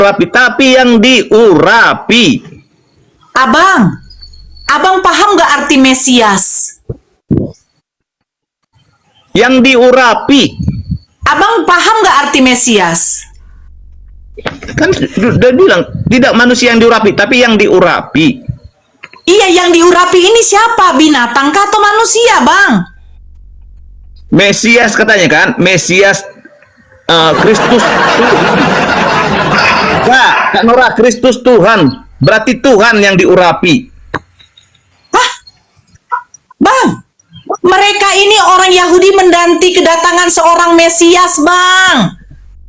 diurapi, tapi yang diurapi. Abang paham gak arti Mesias? Yang diurapi. Abang paham gak arti Mesias? Kan udah bilang, tidak manusia yang diurapi, tapi yang diurapi. Iya, yang diurapi ini siapa? Binatang kah atau manusia, Bang? Mesias katanya kan, Mesias Kristus Kak Nora, Kristus Tuhan. Berarti Tuhan yang diurapi. Hah? Bang, mereka ini orang Yahudi menanti kedatangan seorang Mesias, Bang.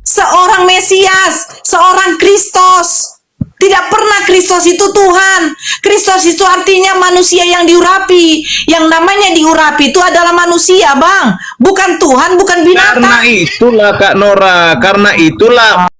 Seorang Mesias, seorang Kristus. Tidak pernah Kristus itu Tuhan. Kristus itu artinya manusia yang diurapi. Yang namanya diurapi itu adalah manusia, Bang. Bukan Tuhan, bukan binatang. Karena itulah Kak Nora, karena itulah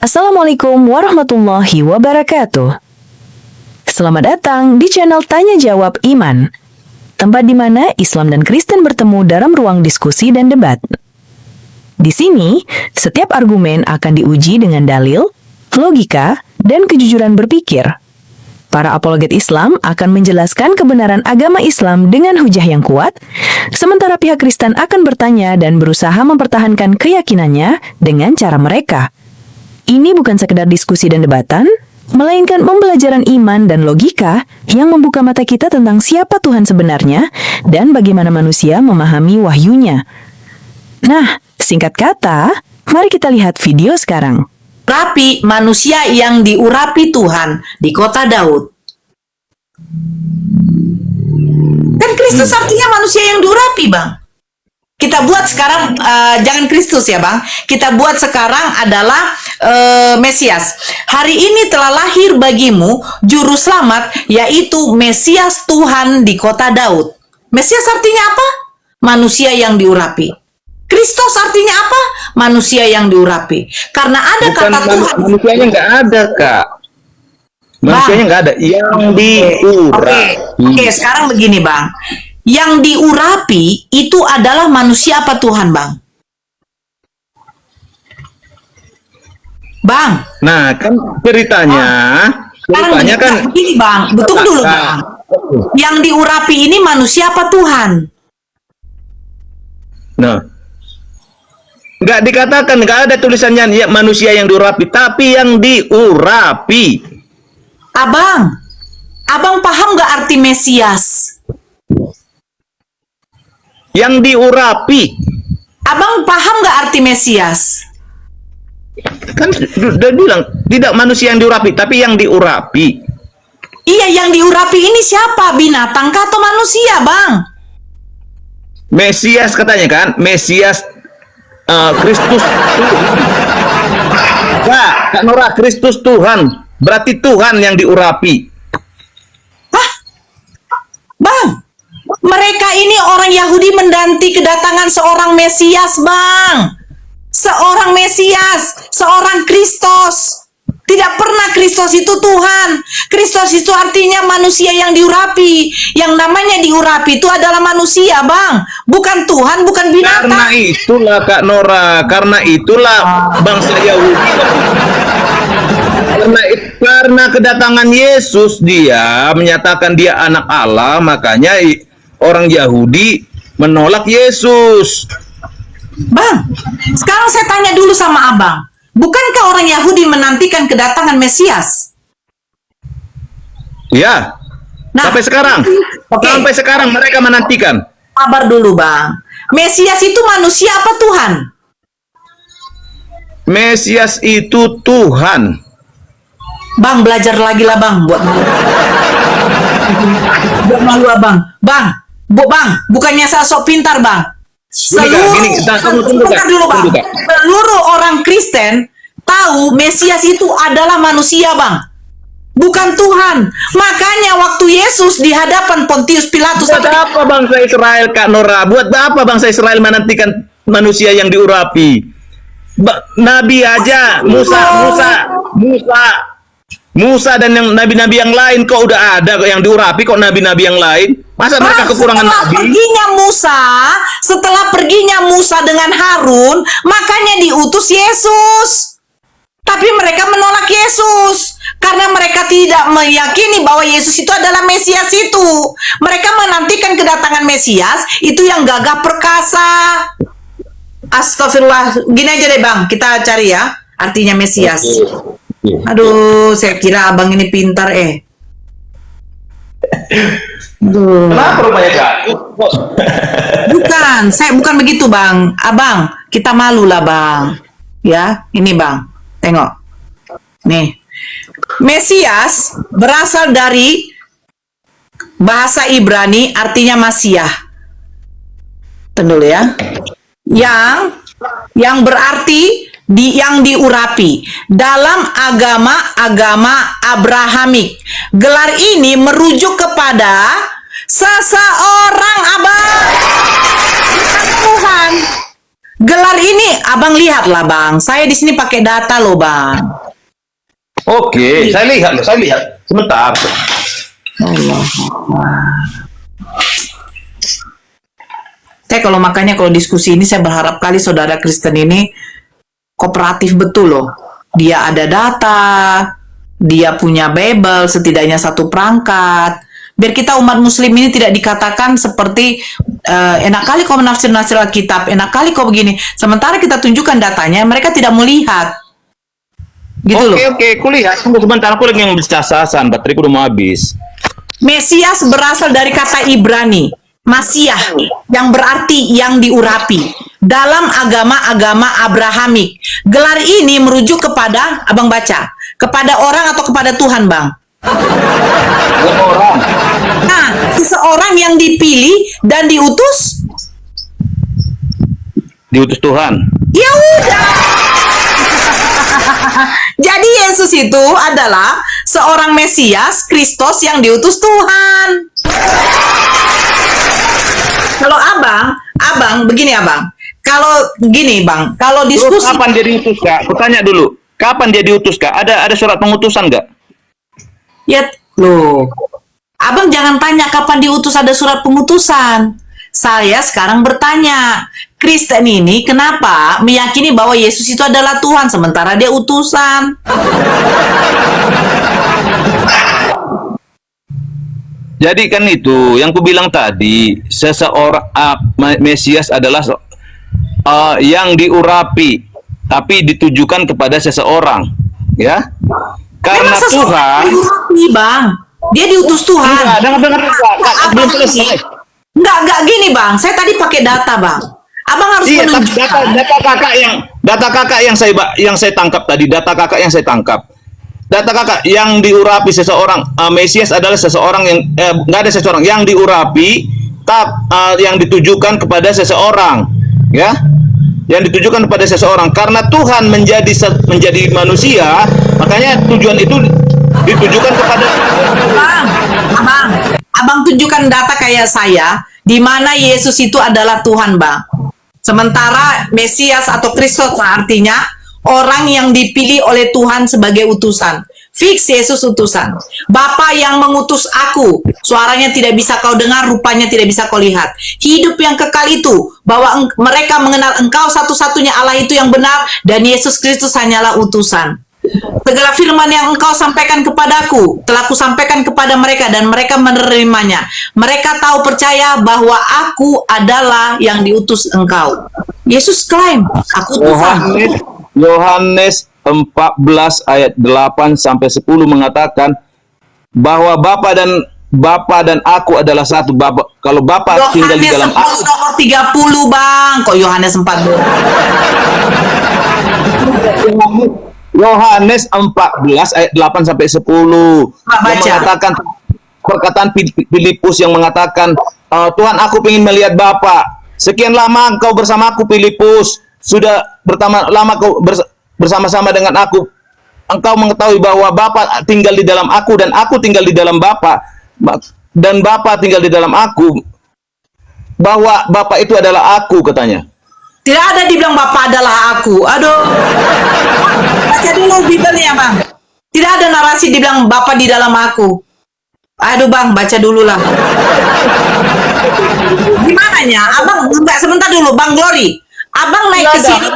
Assalamualaikum warahmatullahi wabarakatuh. Selamat datang di channel Tanya Jawab Iman, tempat di mana Islam dan Kristen bertemu dalam ruang diskusi dan debat. Di sini, setiap argumen akan diuji dengan dalil, logika, dan kejujuran berpikir. Para apologet Islam akan menjelaskan kebenaran agama Islam dengan hujah yang kuat, sementara pihak Kristen akan bertanya dan berusaha mempertahankan keyakinannya dengan cara mereka. Ini bukan sekedar diskusi dan debatan, melainkan pembelajaran iman dan logika yang membuka mata kita tentang siapa Tuhan sebenarnya dan bagaimana manusia memahami wahyunya. Nah, singkat kata, mari kita lihat video sekarang. Urapi, manusia yang diurapi Tuhan di kota Daud. Kan Kristus artinya manusia yang diurapi, Bang. Kita buat sekarang, jangan Kristus ya, Bang. Kita buat sekarang adalah Mesias. Hari ini telah lahir bagimu juru selamat, yaitu Mesias Tuhan di kota Daud. Mesias artinya apa? Manusia yang diurapi. Kristus artinya apa? Manusia yang diurapi. Karena ada bukan kata Tuhan. manusianya nggak ada, Kak. Manusianya nggak ada. Yang diurapi. Oke, sekarang begini, Bang. Yang diurapi itu adalah manusia apa Tuhan, Bang? Bang. Nah, kan ceritanya kan begini, Bang. Betul dulu, Bang. Yang diurapi ini manusia apa Tuhan? Nah, nggak dikatakan, nggak ada tulisannya ya, manusia yang diurapi, tapi yang diurapi. Abang paham nggak arti Mesias? Yang diurapi. Abang paham nggak arti Mesias? Kan udah bilang, tidak manusia yang diurapi, tapi yang diurapi. Iya, yang diurapi ini siapa? Binatang kah atau manusia, Bang? Mesias katanya kan, Mesias Kristus Kak Nora, Kristus Tuhan. Berarti Tuhan yang diurapi. Hah? Bang, mereka ini orang Yahudi menanti kedatangan seorang Mesias, Bang. Seorang Mesias, seorang Kristus. Tidak pernah Kristus itu Tuhan. Kristus itu artinya manusia yang diurapi. Yang namanya diurapi itu adalah manusia, Bang. Bukan Tuhan, bukan binatang. Karena itulah Kak Nora, karena itulah bangsa Yahudi. Karena kedatangan Yesus, dia menyatakan dia anak Allah, makanya orang Yahudi menolak Yesus. Bang, sekarang saya tanya dulu sama Abang. Bukankah orang Yahudi menantikan kedatangan Mesias? Ya, Nah, sampai sekarang. oke. Sampai sekarang mereka menantikan. Sabar dulu, Bang. Mesias itu manusia apa Tuhan? Mesias itu Tuhan. Bang, belajar lagi lah, Bang, buat malu. Buat malu, Abang. Bang, bukannya saya sok pintar, Bang. Gini, tunggu, Kak. Bentar dulu, Bang. Tunggu, Kak. Seluruh orang Kristen tahu Mesias itu adalah manusia, Bang. Bukan Tuhan. Makanya waktu Yesus di hadapan Pontius Pilatus Buat apa bangsa Israel, Kak Nora? Buat apa bangsa Israel menantikan manusia yang diurapi? Nabi aja, Musa dan yang nabi-nabi yang lain kok udah ada kok yang diurapi, kok nabi-nabi yang lain? Masa mereka kekurangan nabi? Setelah perginya Musa dengan Harun, makanya diutus Yesus. Tapi mereka menolak Yesus karena mereka tidak meyakini bahwa Yesus itu adalah Mesias itu. Mereka menantikan kedatangan Mesias itu yang gagah perkasa. Astagfirullah. Gini aja deh, Bang, kita cari ya artinya Mesias. Aduh, saya kira abang ini pintar Aduh. Kenapa rupanya, Kak? Bukan begitu, Bang. Abang, kita malu lah, Bang. Ya, ini, Bang. Tengok. Nih. Mesias berasal dari bahasa Ibrani, artinya Masiah. Tunggu dulu ya. Yang berarti yang diurapi dalam agama Abrahamik. Gelar ini merujuk kepada seseorang, Abang, Tuhan. Gelar ini Abang lihatlah, Bang. Saya di sini pakai data loh, Bang. Oke, saya lihat. Sebentar. Allah. Makanya kalau diskusi ini saya berharap kali saudara Kristen ini kooperatif betul loh. Dia ada data, dia punya Bible, setidaknya satu perangkat. Biar kita umat muslim ini tidak dikatakan seperti enak kali kau menafsir-nafsir Alkitab, enak kali kau begini. Sementara kita tunjukkan datanya, mereka tidak melihat. Gitu loh. Oke, kulihat. Tunggu sebentar, aku lagi yang casasan, bateriku udah mau habis. Mesias berasal dari kata Ibrani, Masiah, yang berarti yang diurapi. Dalam agama Abrahamik. Gelar ini merujuk kepada, Abang baca, kepada orang atau kepada Tuhan, Bang? Orang. Nah, seseorang yang dipilih dan diutus Tuhan. ya udah. Jadi Yesus itu adalah seorang Mesias, Kristus yang diutus Tuhan. Kalau abang begini, Abang. Kalau gini, Bang, kalau diskusi. Terus kapan dia diutus, Kak? Aku tanya dulu. Kapan dia diutus, Kak? Ada surat pengutusan nggak? Ya, loh. Abang jangan tanya kapan diutus ada surat pengutusan. Saya sekarang bertanya, Kristen ini kenapa meyakini bahwa Yesus itu adalah Tuhan sementara dia utusan? Jadi kan itu yang ku bilang tadi, seseorang Mesias adalah yang diurapi, tapi ditujukan kepada seseorang, ya. Karena Tuhan, diurapi, Bang. Dia diutus Tuhan. Dengar, belum selesai. Enggak gini, Bang. Saya tadi pakai data, Bang. Abang harus menunjukkan data kakak yang saya tangkap tadi, data kakak yang diurapi seseorang, Mesias adalah seseorang yang nggak ada seseorang yang diurapi, yang ditujukan kepada seseorang, ya, yang ditujukan kepada seseorang. Karena Tuhan menjadi manusia, makanya tujuan itu ditujukan kepada. Abang tunjukkan data kayak saya, di mana Yesus itu adalah Tuhan, Bang. Sementara Mesias atau Kristus artinya orang yang dipilih oleh Tuhan sebagai utusan. Fix Yesus utusan. Bapa yang mengutus aku, suaranya tidak bisa kau dengar, rupanya tidak bisa kau lihat. Hidup yang kekal itu, bahwa mereka mengenal engkau satu-satunya Allah itu yang benar, dan Yesus Kristus hanyalah utusan. Segala firman yang engkau sampaikan kepadaku telah kusampaikan kepada mereka, dan mereka menerimanya. Mereka tahu percaya bahwa aku adalah yang diutus engkau. Yesus klaim, aku Tuhan. Yohanes 14 ayat 8 sampai 10 mengatakan, bahwa Bapa dan aku adalah satu. Kalau Bapa tinggal di dalam Yohanes 10 nomor 30 Bang. Kok Yohanes 14? Yohanes 14 ayat 8 sampai 10. Baca. Yang mengatakan perkataan Filipus yang mengatakan, Tuhan, aku ingin melihat Bapa. Sekian lama engkau bersama aku, Filipus. Sudah lama kau bersama-sama dengan aku. Engkau mengetahui bahwa Bapa tinggal di dalam aku dan aku tinggal di dalam Bapa, dan Bapa tinggal di dalam aku. Bahwa Bapa itu adalah aku, katanya. Tidak ada dibilang Bapa adalah aku. Aduh. Baca dulu Bibelnya, Bang. Tidak ada narasi dibilang Bapa di dalam aku. Aduh, Bang, baca dulu lah. Gimana ya? Abang, enggak, sebentar dulu, Bang Glory. Abang naik ke sini,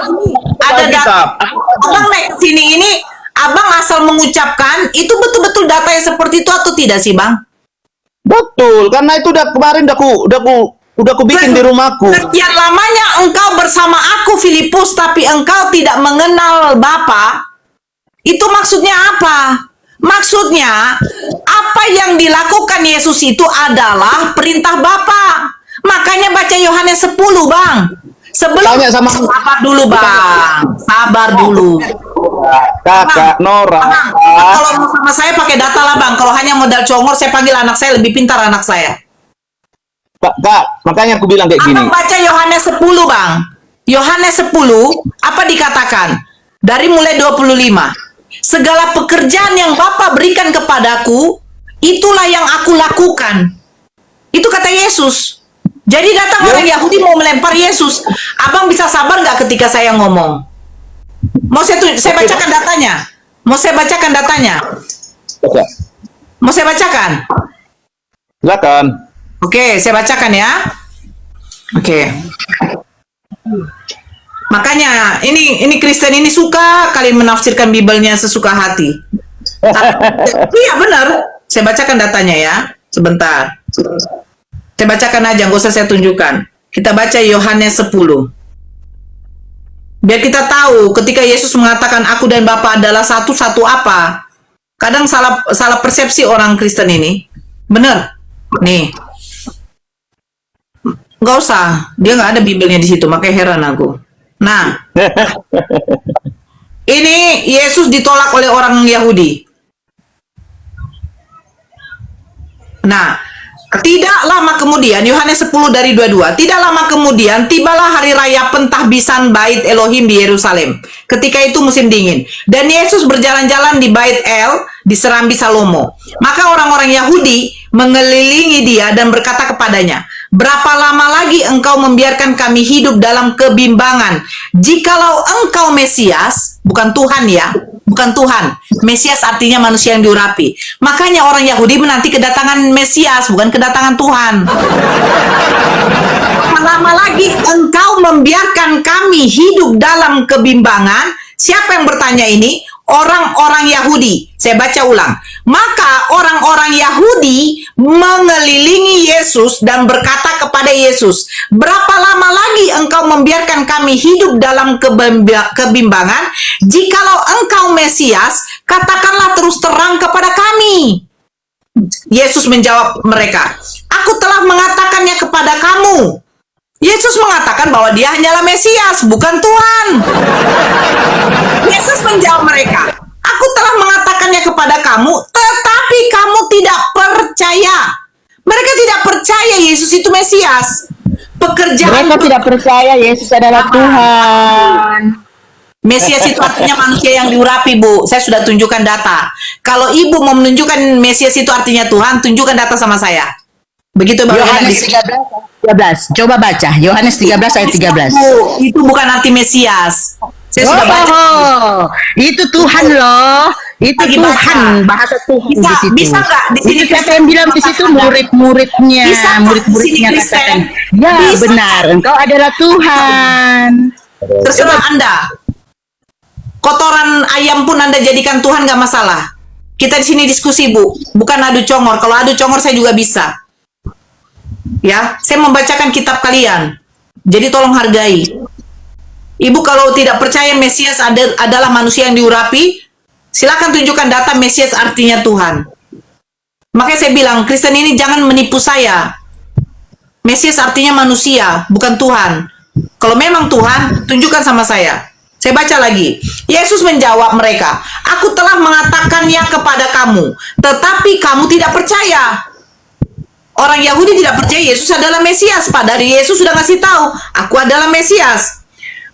ada data. Abang naik ke sini ini, Abang asal mengucapkan, itu betul-betul data yang seperti itu atau tidak sih, Bang? Betul, karena itu kemarin udah ku bikin di rumahku. Sekian lamanya engkau bersama aku, Filipus, tapi engkau tidak mengenal Bapa. Itu maksudnya apa? Maksudnya, apa yang dilakukan Yesus itu adalah perintah Bapa. Makanya baca Yohanes 10, Bang. Sebelum Tanya sama sabar dulu, Bang. Sabar dulu. Kakak Nora. Bang, kalau mau sama saya pakai data lah, Bang. Kalau hanya modal congor, saya panggil anak saya, lebih pintar anak saya. Kak, makanya aku bilang kayak gini. Abang baca Yohanes 10, Bang. Yohanes 10, apa dikatakan? Dari mulai 25. Segala pekerjaan yang Bapa berikan kepadaku, itulah yang aku lakukan. Itu kata Yesus. Jadi datang orang Yahudi mau melempar Yesus. Abang bisa sabar nggak ketika saya ngomong? Mau saya bacakan datanya? Mau saya bacakan datanya? Mau saya bacakan? Silakan. Oke, saya bacakan ya. Oke. Makanya ini Kristen ini suka kalian menafsirkan Bibelnya sesuka hati. Iya benar. Saya bacakan datanya ya. Sebentar. Saya bacakan aja, nggak usah saya tunjukkan. Kita baca Yohanes 10. Biar kita tahu ketika Yesus mengatakan aku dan Bapa adalah satu-satu apa. Kadang salah persepsi orang Kristen ini. Benar. Nih. Nggak usah. Dia nggak ada Bibelnya di situ, makanya heran aku. Nah. Ini Yesus ditolak oleh orang Yahudi. Nah, tidak lama kemudian, Yohanes 10 dari 22, tidak lama kemudian tibalah hari raya pentahbisan Bait Elohim di Yerusalem. Ketika itu musim dingin. Dan Yesus berjalan-jalan di Bait El, di Serambi Salomo. Maka orang-orang Yahudi mengelilingi dia dan berkata kepadanya, berapa lama lagi engkau membiarkan kami hidup dalam kebimbangan? Jikalau engkau Mesias, bukan Tuhan ya, bukan Tuhan. Mesias artinya manusia yang diurapi. Makanya orang Yahudi menanti kedatangan Mesias, bukan kedatangan Tuhan. Berapa lama lagi engkau membiarkan kami hidup dalam kebimbangan? Siapa yang bertanya ini? Orang-orang Yahudi. Saya baca ulang. Maka orang-orang Yahudi mengelilingi Yesus dan berkata kepada Yesus, berapa lama lagi engkau membiarkan kami hidup dalam kebimbangan? Jikalau engkau Mesias, katakanlah terus terang kepada kami. Yesus menjawab mereka, aku telah mengatakannya kepada kamu. Yesus mengatakan bahwa dia hanyalah Mesias, bukan Tuhan. Yesus menjawab mereka, aku telah mengatakannya kepada kamu, tetapi kamu tidak percaya. Mereka tidak percaya Yesus itu Mesias. Mereka tidak percaya Yesus adalah Tuhan. Mesias itu artinya manusia yang diurapi, Bu. Saya sudah tunjukkan data. Kalau Ibu mau menunjukkan Mesias itu artinya Tuhan, tunjukkan data sama saya. Begitu Bapak. Yohanes 13. Coba baca Yohanes 13 ayat 13. Itu bukan arti Mesias. Saya sudah baca. Itu Tuhan loh. Itu Lagi Tuhan, baca. bahasa Tuhan di situ. Bisa nggak di sini Itu siapa yang bilang di situ? Murid-muridnya, Bisa nggak murid-muridnya di sini katakan, Kristen? ya Bisa benar, engkau adalah Tuhan. Terserah Anda. Kotoran ayam pun Anda jadikan Tuhan, nggak masalah. Kita di sini diskusi, Bu, bukan adu congor. Kalau adu congor saya juga bisa. Ya, saya membacakan kitab kalian. Jadi tolong hargai. Ibu kalau tidak percaya Mesias adalah manusia yang diurapi, silakan tunjukkan data Mesias artinya Tuhan. Makanya saya bilang, Kristen ini jangan menipu saya. Mesias artinya manusia, bukan Tuhan. Kalau memang Tuhan, tunjukkan sama saya. Saya baca lagi. Yesus menjawab mereka, aku telah mengatakannya kepada kamu, tetapi kamu tidak percaya. Orang Yahudi tidak percaya Yesus adalah Mesias. Padahal Yesus sudah ngasih tahu, aku adalah Mesias.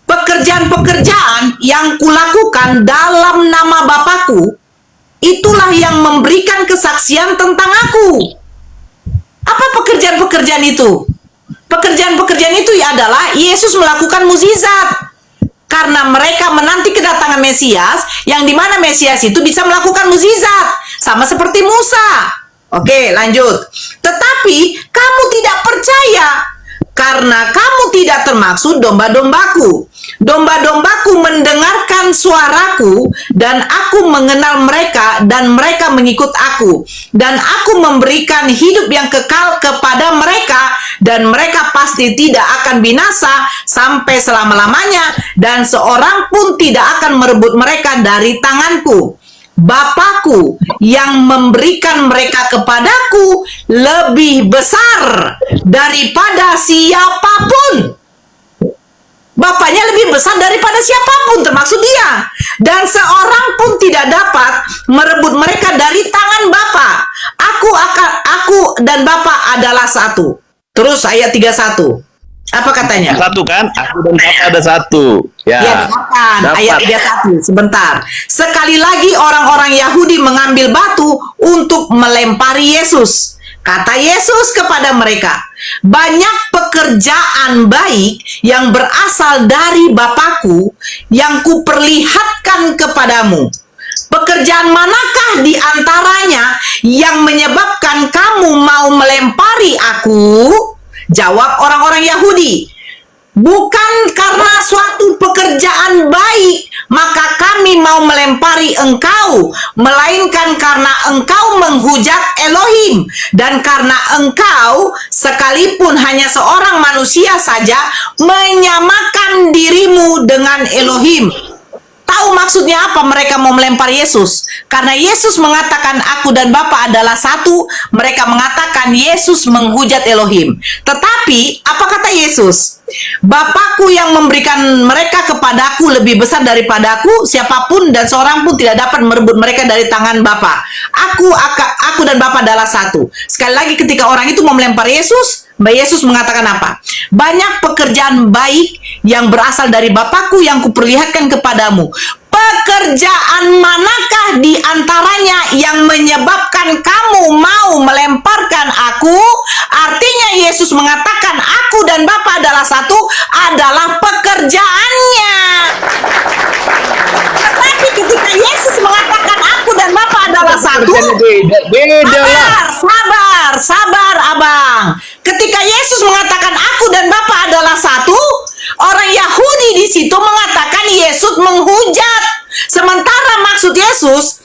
Pekerjaan-pekerjaan yang kulakukan dalam nama Bapakku, itulah yang memberikan kesaksian tentang aku. Apa pekerjaan-pekerjaan itu? Pekerjaan-pekerjaan itu adalah Yesus melakukan mukjizat. Karena mereka menanti kedatangan Mesias, yang dimana Mesias itu bisa melakukan mukjizat. Sama seperti Musa. Oke, lanjut. Tetapi kamu tidak percaya, karena kamu tidak termaksud domba-dombaku. Domba-dombaku mendengarkan suaraku, dan aku mengenal mereka, dan mereka mengikut aku. Dan aku memberikan hidup yang kekal kepada mereka, dan mereka pasti tidak akan binasa sampai selama-lamanya, dan seorang pun tidak akan merebut mereka dari tanganku. Bapakku yang memberikan mereka kepadaku lebih besar daripada siapapun. Bapaknya lebih besar daripada siapapun, termasuk dia. Dan seorang pun tidak dapat merebut mereka dari tangan Bapa. Aku dan Bapa adalah satu. Terus ayat 31. Apa katanya? Satu kan? Aku dan Bapa ada satu. Ya. Ya, dapat. Ayat 31. Sebentar. Sekali lagi orang-orang Yahudi mengambil batu untuk melempari Yesus. Kata Yesus kepada mereka, banyak pekerjaan baik yang berasal dari Bapakku yang kuperlihatkan kepadamu. Pekerjaan manakah di antaranya yang menyebabkan kamu mau melempari aku? Jawab orang-orang Yahudi, bukan karena suatu pekerjaan baik maka kami mau melempari engkau, melainkan karena engkau menghujat Elohim, dan karena engkau sekalipun hanya seorang manusia saja menyamakan dirimu dengan Elohim. Tahu maksudnya apa mereka mau melempar Yesus? Karena Yesus mengatakan aku dan Bapa adalah satu, mereka mengatakan Yesus menghujat Elohim. Tetapi apa kata Yesus? Bapakku yang memberikan mereka kepadaku lebih besar daripadaku, siapapun dan seorang pun tidak dapat merebut mereka dari tangan Bapa. Aku dan Bapa adalah satu. Sekali lagi ketika orang itu mau melempar Yesus, Mbak Yesus mengatakan apa? Banyak pekerjaan baik yang berasal dari Bapakku yang kuperlihatkan kepadamu. Pekerjaan manakah di antaranya yang menyebabkan kamu mau melemparkan aku? Artinya Yesus mengatakan aku dan Bapa adalah satu adalah pekerjaannya. Tetapi ketika Yesus mengatakan aku dan Bapa adalah satu, sabar abang. Ketika Yesus mengatakan aku dan Bapa adalah satu, orang Yahudi di situ mengatakan Yesus menghujat. Sementara maksud Yesus,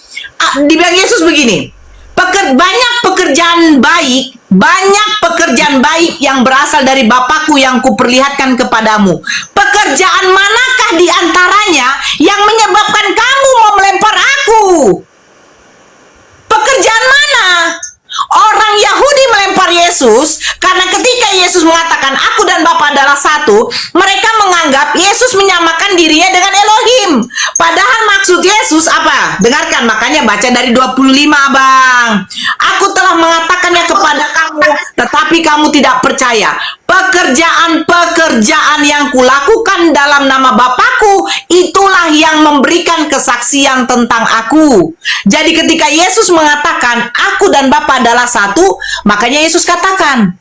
dibilang Yesus begini, banyak pekerjaan baik yang berasal dari Bapakku yang kuperlihatkan kepadamu. Pekerjaan manakah di antaranya yang menyebabkan kamu mau melempar aku? Pekerjaan mana? Orang Yahudi melempar Yesus karena ketika Yesus mengatakan aku dan Bapa adalah satu, mereka menganggap Yesus menyamakan dirinya dengan Elohim. Padahal maksud Yesus apa? Dengarkan, makanya baca dari 25 abang. Aku telah mengatakannya kepada kamu, tetapi kamu tidak percaya. Pekerjaan-pekerjaan yang kulakukan dalam nama Bapakku, itulah yang memberikan kesaksian tentang aku. Jadi ketika Yesus mengatakan aku dan Bapa adalah satu, makanya Yesus katakan,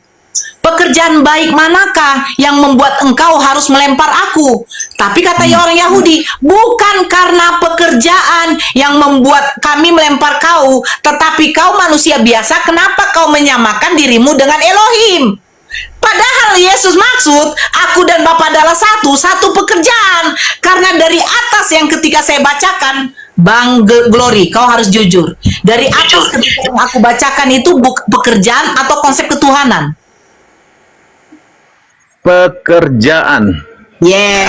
pekerjaan baik manakah yang membuat engkau harus melempar aku? Tapi kata orang Yahudi, bukan karena pekerjaan yang membuat kami melempar kau, tetapi kau manusia biasa, kenapa kau menyamakan dirimu dengan Elohim? Padahal Yesus maksud aku dan Bapa adalah satu pekerjaan. Karena dari atas yang ketika saya bacakan, Bang Glory, kau harus jujur. Dari atas ketika yang aku bacakan itu pekerjaan atau konsep ketuhanan? Pekerjaan. Yeah.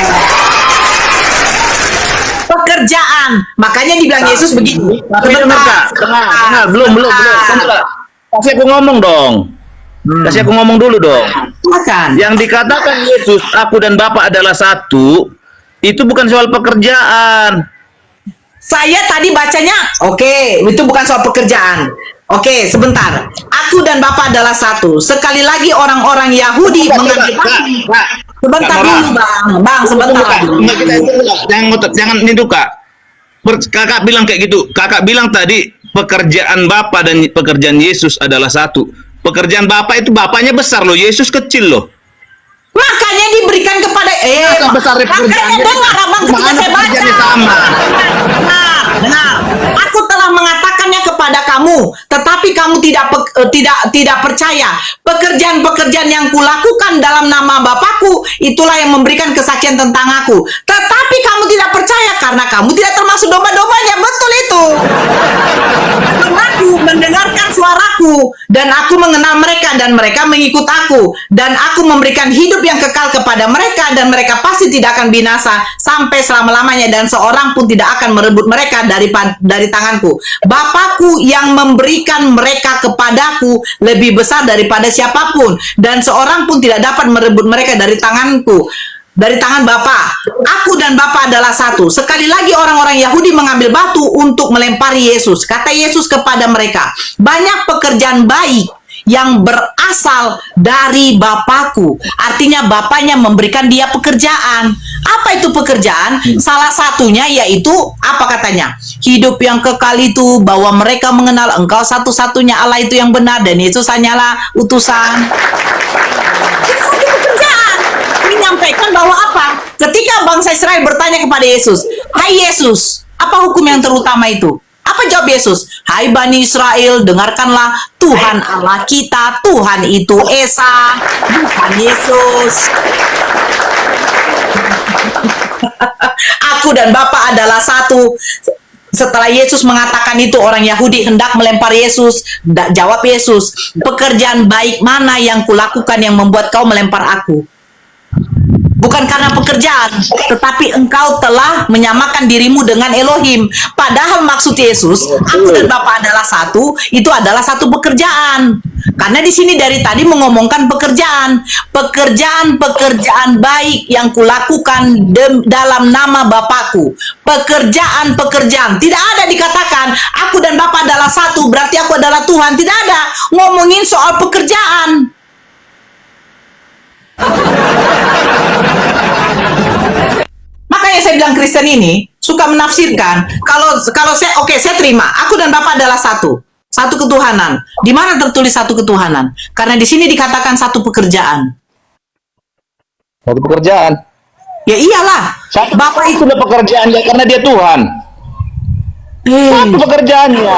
Pekerjaan. Makanya dibilang Yesus begini. Belum. kasih aku ngomong dong. Kasih aku ngomong dulu dong. Silakan. Yang dikatakan Yesus, aku dan Bapa adalah satu, itu bukan soal pekerjaan. Saya tadi bacanya, oke, itu bukan soal pekerjaan. Oke, sebentar. Aku dan Bapa adalah satu. Sekali lagi orang-orang Yahudi mengambil sebentar dulu, Bang, sebentar lagi. Jangan ngotot, jangan ini tuh Kak. Kakak bilang kayak gitu. Kakak bilang tadi pekerjaan Bapa dan pekerjaan Yesus adalah satu. Pekerjaan Bapa itu Bapaknya besar loh, Yesus kecil loh. Makanya diberikan kepada besar makanya dengar Abang ketika saya baca. Sama. Benar. Aku telah mengatakannya kepada kamu, tetapi kamu tidak percaya. Pekerjaan-pekerjaan yang kulakukan dalam nama Bapakku, itulah yang memberikan kesaksian tentang aku. Tetapi kamu tidak percaya karena kamu tidak termasuk domba-dombanya. Betul itu. Aku mendengarkan suaraku dan aku mengenal mereka dan mereka mengikut aku dan aku memberikan hidup yang kekal kepada mereka dan mereka pasti tidak akan binasa sampai selama-lamanya dan seorang pun tidak akan merebut mereka dari tanganku. Bapakku yang memberikan mereka kepadaku lebih besar daripada siapapun dan seorang pun tidak dapat merebut mereka dari tanganku. Dari tangan Bapa. Aku dan Bapa adalah satu. Sekali lagi orang-orang Yahudi mengambil batu untuk melempari Yesus. Kata Yesus kepada mereka, banyak pekerjaan baik yang berasal dari Bapakku. Artinya Bapaknya memberikan dia pekerjaan. Apa itu pekerjaan? Salah satunya yaitu, apa katanya? Hidup yang kekal itu, bahwa mereka mengenal Engkau satu-satunya Allah itu yang benar dan Yesus hanyalah utusan. Itu pekerjaan. Menyampaikan bahwa apa? Ketika bangsa Israel bertanya kepada Yesus, "Hai Yesus, apa hukum yang terutama itu?" Apa jawab Yesus? "Hai Bani Israel, dengarkanlah, Tuhan Allah kita, Tuhan itu Esa, bukan Yesus. Aku dan Bapa adalah satu." Setelah Yesus mengatakan itu, orang Yahudi hendak melempar Yesus. Jawab Yesus, "Pekerjaan baik mana yang kulakukan yang membuat kau melempar aku? Bukan karena pekerjaan, tetapi engkau telah menyamakan dirimu dengan Elohim." Padahal maksud Yesus, aku dan Bapa adalah satu, itu adalah satu pekerjaan. Karena di sini dari tadi mengomongkan pekerjaan. Pekerjaan baik yang kulakukan dalam nama Bapakku. Pekerjaan. Tidak ada dikatakan, aku dan Bapa adalah satu, berarti aku adalah Tuhan. Tidak ada. Ngomongin soal pekerjaan. Makanya saya bilang Kristen ini suka menafsirkan kalau saya terima aku dan Bapa adalah satu ketuhanan. Di mana tertulis satu ketuhanan? Karena di sini dikatakan satu pekerjaan. Satu pekerjaan. Ya iyalah. Bapak itu udah pekerjaannya karena dia Tuhan. Satu pekerjaannya.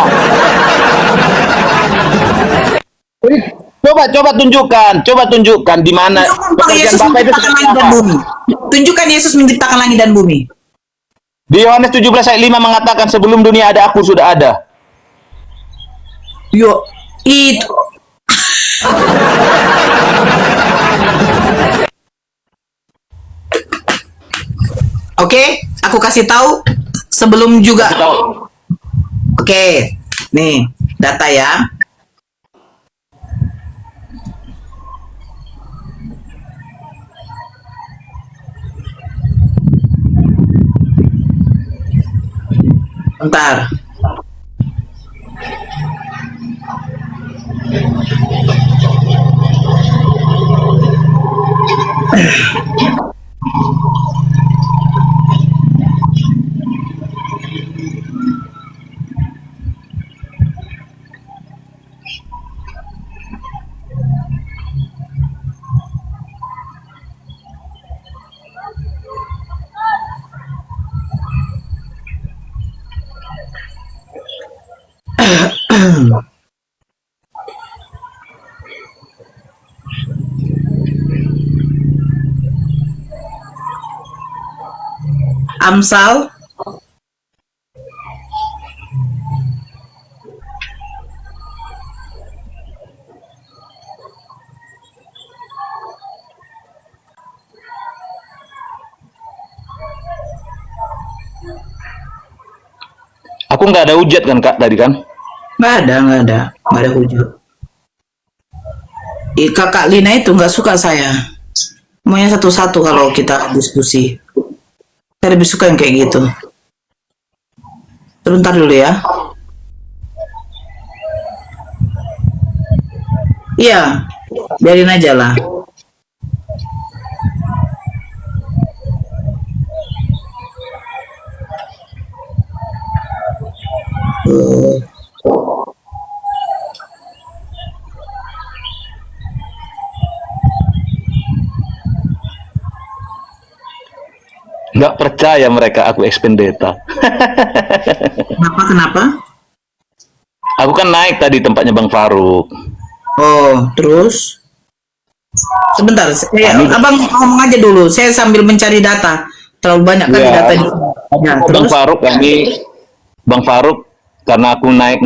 Coba tunjukkan di mana Yesus Bapak itu menciptakan langit dan bumi. Tunjukkan Yesus menciptakan langit dan bumi. Di Yohanes 17 ayat 5 mengatakan sebelum dunia ada aku sudah ada. Yo, itu. Oke, aku kasih tahu sebelum juga. Oke, nih data ya. Bentar. Amsal Aku nggak ada hujat kan Kak tadi kan? nggak ada hujat. Kakak Lina itu nggak suka saya. Maunya satu-satu kalau kita diskusi. Saya lebih suka yang kayak gitu. Sebentar dulu ya. Iya, biarin aja lah. Nggak percaya mereka aku ex-pendeta. Kenapa? Aku kan naik tadi tempatnya Bang Faruk. Oh, terus? Sebentar, abang ngomong aja dulu. Saya sambil mencari data. Terlalu banyak kali Iya. data. Ya, Bang terus? Faruk Bang Faruk karena aku naik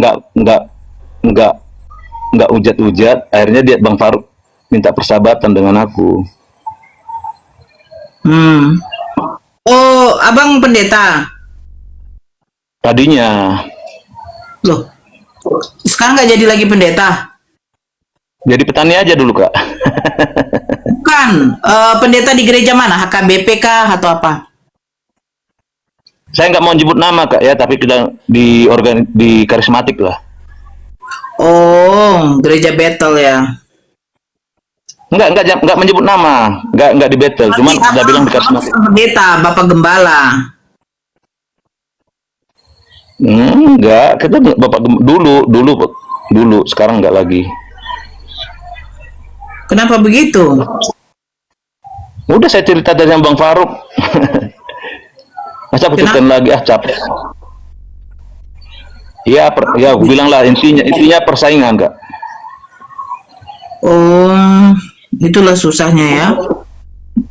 nggak ujat-ujat, akhirnya dia Bang Faruk minta persahabatan dengan aku. Oh, abang pendeta. Tadinya Loh, sekarang nggak jadi lagi pendeta? jadi petani aja dulu, Kak. Bukan, pendeta di gereja mana? HKBP kah atau apa? Saya nggak mau nyebut nama, Kak, ya, tapi kita di karismatik lah. Oh, gereja Bethel ya. Nggak menyebut nama, nggak di battle, cuman Berarti udah abang- bilang di karismatik. abang pendeta, Bapak Gembala. Enggak, kita dulu, sekarang nggak lagi. Kenapa begitu? Udah saya cerita dari Bang Faruk. Masa aku ceritain lagi, capek. Ya, aku bilang lah intinya persaingan, Kak. Oh, itulah susahnya ya.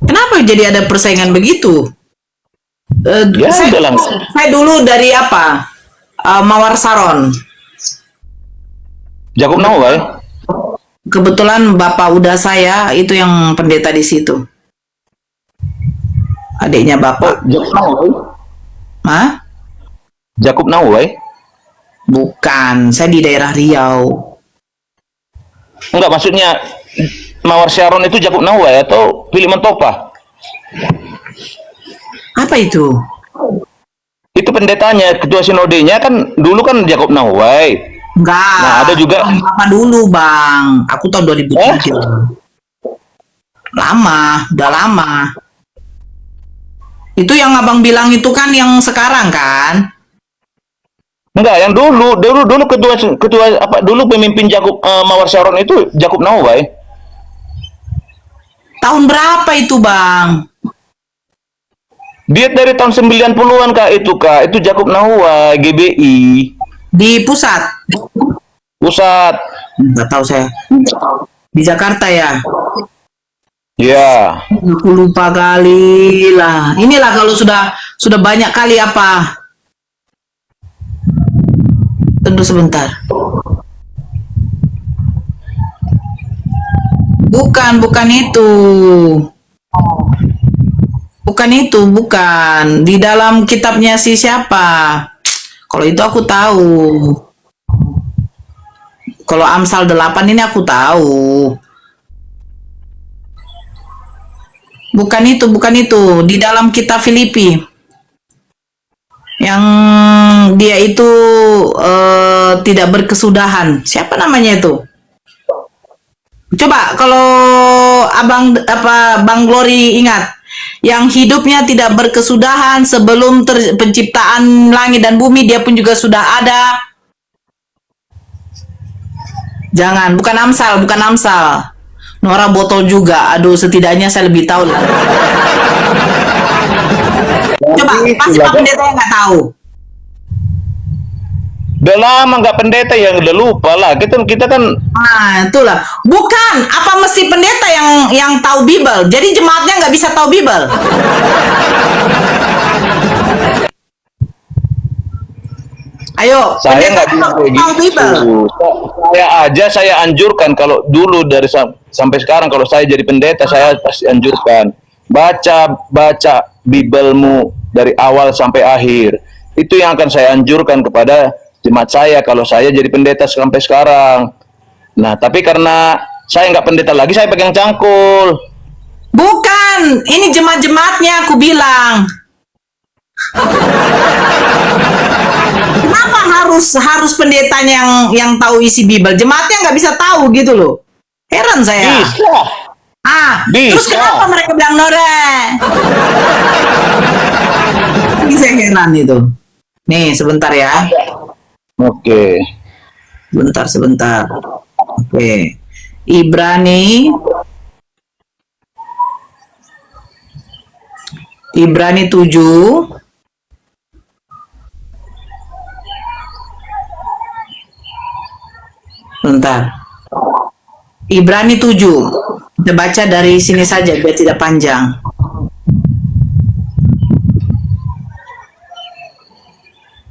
Kenapa jadi ada persaingan begitu? Ya, saya, udah lah. saya dulu dari apa? Mawar Saron. Jakub Nawai. Kebetulan bapak udah saya itu yang pendeta di situ. Adiknya bapak. Jakub Nawai. Hah? Jakub Nawai. Bukan, saya di daerah Riau. Enggak, maksudnya Mawar Sharon itu Jakub Nawai atau Philip Mentopa? Apa itu? Itu pendetanya, ketua sinodenya kan dulu kan Jakub Nawai. Enggak. Nah, ada juga- Apa dulu, Bang? Aku tahun 2003. Lama, udah lama. Itu yang abang bilang itu kan yang sekarang kan? Enggak, yang dulu ketua apa dulu pemimpin Jakub Mawar Sharon itu Jakub Nawai. Tahun berapa itu, Bang? Dia dari tahun 90-an, Kak, itu Jakub Nawai, GBI Di pusat? pusat. Nggak tahu saya. Di Jakarta ya? Ya. Aku lupa kali lah. Inilah kalau sudah banyak kali apa. Tunggu sebentar. Bukan itu. Bukan. Di dalam kitabnya si siapa? Kalau itu aku tahu. Kalau Amsal 8 ini aku tahu. Bukan itu. Di dalam kitab Filipi. Yang dia itu tidak berkesudahan. Siapa namanya itu? Coba kalau Bang Glory ingat, yang hidupnya tidak berkesudahan sebelum penciptaan langit dan bumi, dia pun juga sudah ada. Jangan, bukan Amsal. Nora botol juga. Aduh, setidaknya saya lebih tahu lah. Coba, pasti Pak Pendeta yang nggak tahu. Udah lama nggak pendeta yang udah lupa lah. Kita kan Nah, itulah. Bukan, apa mesti pendeta yang tahu Bible? Jadi jemaatnya nggak bisa tahu Bible. Ayo, saya pendeta nggak bilang kayak tahu Bible. gitu. Saya anjurkan kalau dulu dari sampai sekarang kalau saya jadi pendeta saya pasti anjurkan baca Biblemu dari awal sampai akhir. Itu yang akan saya anjurkan kepada jemaat saya kalau saya jadi pendeta sampai sekarang. Nah, tapi karena Saya nggak pendeta lagi, saya pegang cangkul. Bukan, ini jemaat-jemaatnya aku bilang. Kenapa harus pendetanya yang tahu isi Bible? Jemaatnya nggak bisa tahu gitu loh. Heran saya. Bisa. Terus Bisa. kenapa mereka bilang Nore? Ini saya heran itu. Nih, sebentar ya. Oke. Sebentar. Oke. Ibrani 7. Bentar. Ibrani 7. Kita baca dari sini saja biar tidak panjang.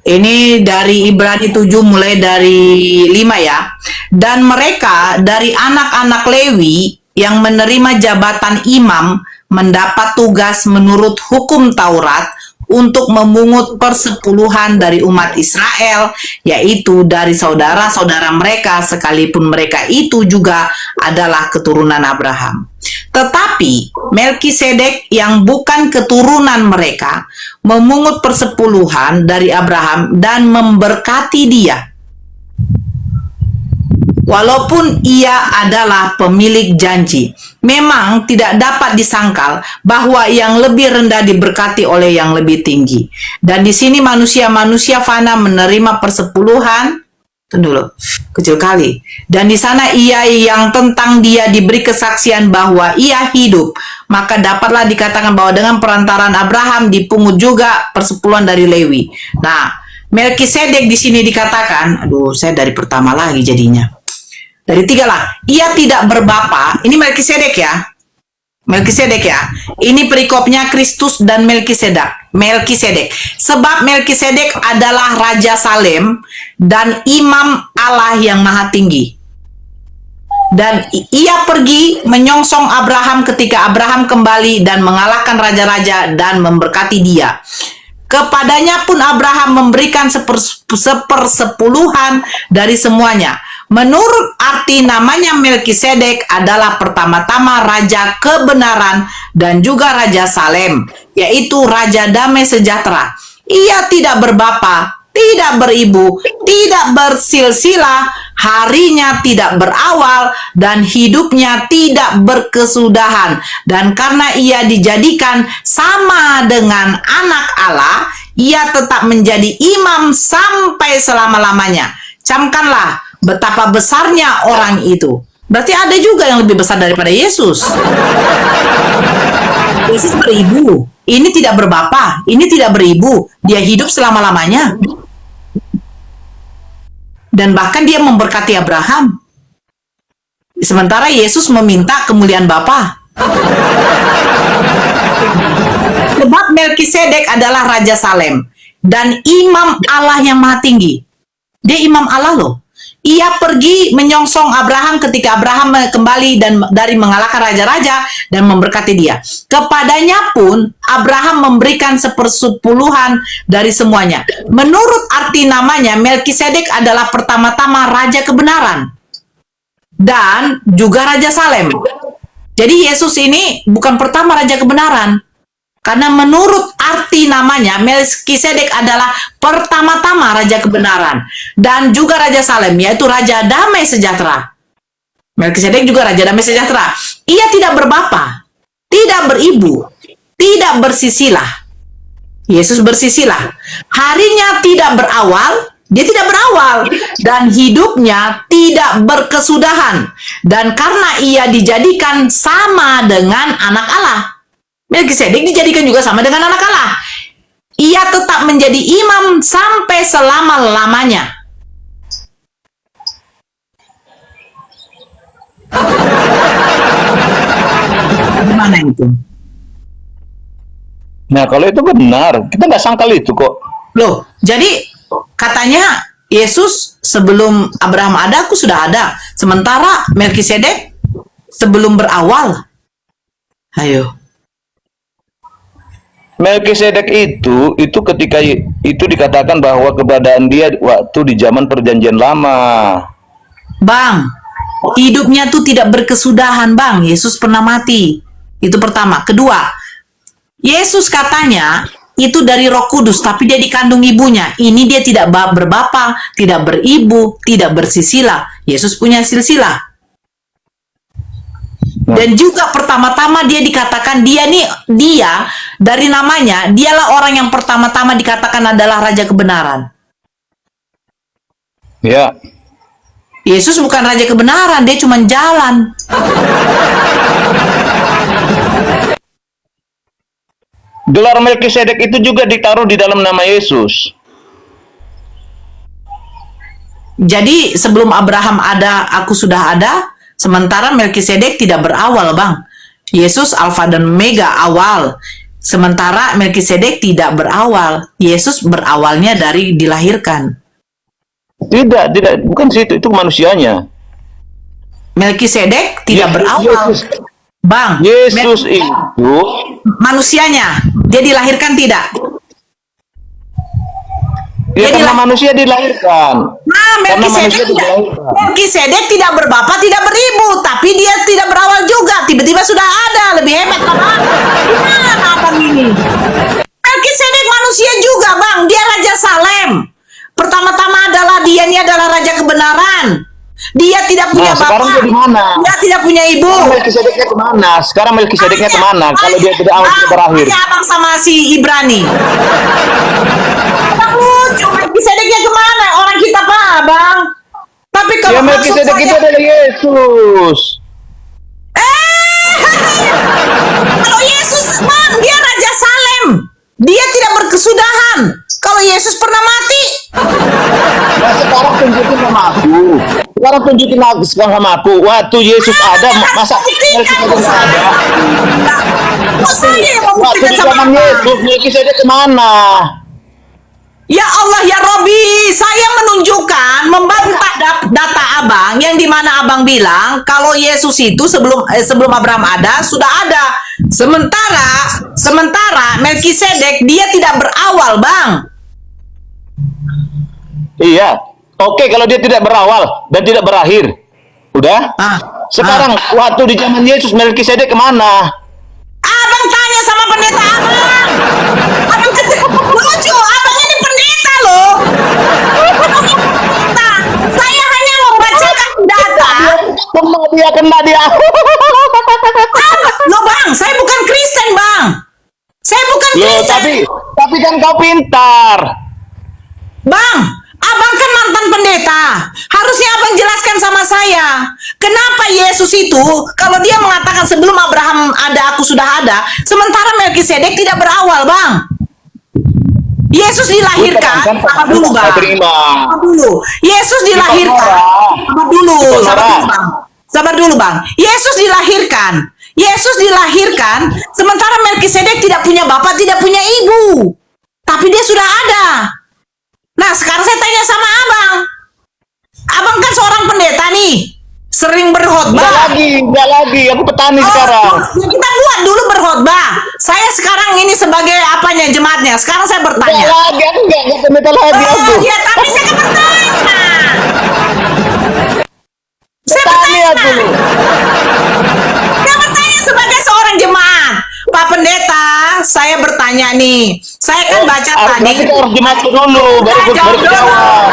Ini dari Ibrani 7 mulai dari 5 ya. Dan mereka dari anak-anak Lewi yang menerima jabatan imam mendapat tugas menurut hukum Taurat untuk memungut persepuluhan dari umat Israel, yaitu dari saudara-saudara mereka, sekalipun mereka itu juga adalah keturunan Abraham. Tetapi Melkisedek yang bukan keturunan mereka memungut persepuluhan dari Abraham dan memberkati dia, walaupun ia adalah pemilik janji. Memang tidak dapat disangkal bahwa yang lebih rendah diberkati oleh yang lebih tinggi. Dan di sini manusia-manusia fana menerima persepuluhan. Tunggu dulu, kecil kali. Dan di sana ia yang tentang dia diberi kesaksian bahwa ia hidup. Maka dapatlah dikatakan bahwa dengan perantaran Abraham dipungut juga persepuluhan dari Lewi. Nah, Melkisedek di sini dikatakan, aduh, saya dari pertama lagi jadinya. Dari 3 lah. Ia tidak berbapa. Ini Melkisedek ya. Melkisedek ya. Ini perikopnya Kristus dan Melkisedek. Sebab Melkisedek adalah Raja Salem dan Imam Allah yang Maha Tinggi. Dan ia pergi menyongsong Abraham ketika Abraham kembali dan mengalahkan raja-raja dan memberkati dia. Kepadanya pun Abraham memberikan sepersepuluhan dari semuanya. Menurut arti namanya Melkisedek adalah pertama-tama Raja Kebenaran dan juga Raja Salem, yaitu Raja Damai Sejahtera. Ia tidak berbapa, tidak beribu, tidak bersilsilah, harinya tidak berawal, dan hidupnya tidak berkesudahan. Dan karena ia dijadikan sama dengan anak Allah, ia tetap menjadi imam sampai selama-lamanya. Camkanlah betapa besarnya orang itu. Berarti ada juga yang lebih besar daripada Yesus. Yesus beribu. Ini tidak berbapa. Ini tidak beribu. Dia hidup selama-lamanya. Dan bahkan dia memberkati Abraham. Sementara Yesus meminta kemuliaan Bapa. Sebab Melkisedek adalah Raja Salem dan Imam Allah yang Maha Tinggi. Dia Imam Allah loh. Ia pergi menyongsong Abraham ketika Abraham kembali dan dari mengalahkan raja-raja dan memberkati dia. Kepadanya pun Abraham memberikan sepersepuluhan dari semuanya. Menurut arti namanya, Melkisedek adalah pertama-tama Raja Kebenaran dan juga Raja Salem. Jadi Yesus ini bukan pertama Raja Kebenaran. Karena menurut arti namanya, Melkisedek adalah pertama-tama Raja Kebenaran dan juga Raja Salem, yaitu Raja Damai Sejahtera. Melkisedek juga Raja Damai Sejahtera. Ia tidak berbapa, tidak beribu, tidak bersisilah. Yesus bersisilah. Harinya tidak berawal, dia tidak berawal, dan hidupnya tidak berkesudahan. Dan karena ia dijadikan sama dengan anak Allah, Melkisedek dijadikan juga sama dengan anak Allah. Ia tetap menjadi imam sampai selama-lamanya. Gimana itu? Nah, kalau itu benar, kita nggak sangkal itu kok. Loh, jadi katanya Yesus sebelum Abraham ada, aku sudah ada. Sementara Melkisedek sebelum berawal. Ayo. Melkisedek itu ketika itu dikatakan bahwa keberadaan dia waktu di zaman perjanjian lama. Bang, hidupnya tuh tidak berkesudahan, Bang. Yesus pernah mati. Itu pertama. Kedua, Yesus katanya itu dari Roh Kudus, tapi dia dikandung ibunya. Ini dia tidak berbapa, tidak beribu, tidak bersisilah. Yesus punya silsilah. Dan juga pertama-tama dia dikatakan dia dari namanya, dialah orang yang pertama-tama dikatakan adalah Raja Kebenaran. Ya. Yesus bukan Raja Kebenaran, dia cuma jalan. Gelar Melkisedek itu juga ditaruh di dalam nama Yesus. Jadi sebelum Abraham ada, aku sudah ada. Sementara Melkisedek tidak berawal, Bang. Yesus Alfa dan Omega, awal. Sementara Melkisedek tidak berawal. Yesus berawalnya dari dilahirkan. Tidak, bukan situ, itu manusianya. Melkisedek tidak berawal. Yesus, Bang, Yesus itu manusianya, dia dilahirkan tidak? ya karena manusia dilahirkan. Nah, Karena manusia Melkisedek dilahirkan. Melkisedek tidak berbapa, tidak beribu, tapi dia tidak berawal juga. Tiba-tiba sudah ada, lebih hebat kan? Gimana abang ini? Melkisedek manusia juga, Bang. Dia Raja Salem. Pertama-tama adalah dia ini adalah Raja Kebenaran. Dia tidak punya Sekarang bapak. dia di mana? Dia tidak punya ibu. Melkisedeknya kemana? Sekarang Melkisedeknya kemana? Kalau dia tidak awal tidak berakhir. Tanya abang sama si Ibrani. Abang lucu, Melkisedeknya kemana? Orang kita Pak, Abang. Tapi kalau Ya Melkisedek itu adalah Yesus. Kalau Yesus, Bang, dia Raja Salem. Dia tidak berkesudahan. Kalau Yesus pernah mati. Nah, sekarang tunjukin sama aku. Sekarang tunjukin sama aku. Waktu Yesus ada, masa Melkisedek nggak ada? Kok saya yang Waktu membuktikan di sama zaman Abang? Yesus, Melkisedek kemana? Ya Allah ya Robi, saya menunjukkan membantah data abang yang dimana abang bilang kalau Yesus itu sebelum Abraham ada sudah ada. Sementara Melkisedek dia tidak berawal, Bang. Iya. Oke, kalau dia tidak berawal dan tidak berakhir. Udah? Sekarang waktu di zaman Yesus Melkisedek kemana? Abang tanya sama pendeta abang. Abang lucu, abang ini pendeta loh. Pendeta. Saya hanya membacakan data. Kena dia. Loh Bang, saya bukan Kristen Bang. Saya bukan Loh, Kristen. tapi kan kau pintar. Bang, abang kan mantan pendeta. Harusnya abang jelaskan sama saya. Kenapa Yesus itu, kalau dia mengatakan sebelum Abraham ada, aku sudah ada. Sementara Melkisedek tidak berawal, Bang. Yesus dilahirkan. Apa dulu, Bang? Apa dulu? Yesus dilahirkan. Apa dulu? Sabar dulu, Bang. Yesus dilahirkan. Yesus dilahirkan. Sementara Melkisedek tidak punya bapak, tidak punya ibu. Tapi dia sudah ada. Nah, sekarang saya tanya sama abang. Abang kan seorang pendeta nih. Sering berkhotbah. Enggak lagi. Aku petani sekarang. Kita buat dulu berkhotbah. Saya sekarang ini sebagai apanya jemaatnya. Sekarang saya bertanya. Enggak lagi, aku enggak pendeta lagi aku. Ya, tapi saya kan bertanya. Saya Petani aku. Saya bertanya sebagai seorang jemaat. Pak Pendeta, saya bertanya nih. Saya kan baca tadi. Kita harus jemaat dulu, baru jawab.